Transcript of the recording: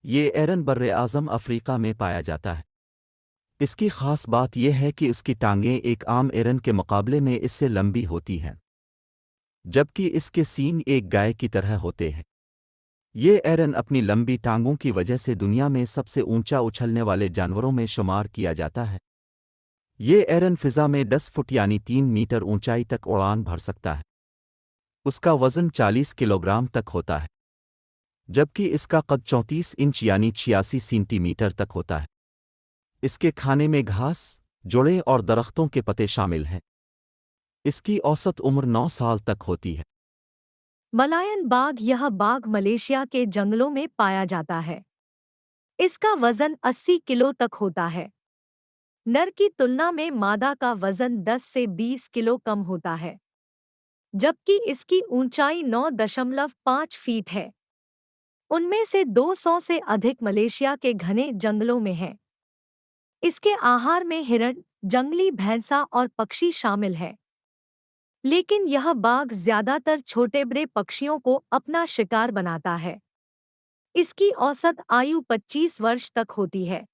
ये एरन बर्र-ए-आज़म अफ्रीका में पाया जाता है। इसकी ख़ास बात यह है कि इसकी टांगें एक आम एरन के मुकाबले में इससे लंबी होती हैं, जबकि इसके सींग एक गाय की तरह होते हैं। ये एरन अपनी लंबी टांगों की वजह से दुनिया में सबसे ऊंचा उछलने वाले जानवरों में शुमार किया जाता है। ये एरन फ़िज़ा में 10 फुट यानी 3 मीटर ऊंचाई तक उड़ान भर सकता है। उसका वज़न 40 किलोग्राम तक होता है, जबकि इसका कद 34 इंच यानी 86 सेंटीमीटर तक होता है। इसके खाने में घास, जोड़े और दरख्तों के पत्ते शामिल हैं। इसकी औसत उम्र 9 साल तक होती है। मलायन बाघ यह बाघ मलेशिया के जंगलों में पाया जाता है। इसका वजन 80 किलो तक होता है। नर की तुलना में मादा का वजन 10 से 20 किलो कम होता है, जबकि इसकी ऊंचाई 9.5 फीट है। उनमें से 200 से अधिक मलेशिया के घने जंगलों में हैं। इसके आहार में हिरण, जंगली भैंसा और पक्षी शामिल है। लेकिन यह बाघ ज्यादातर छोटे बड़े पक्षियों को अपना शिकार बनाता है। इसकी औसत आयु 25 वर्ष तक होती है।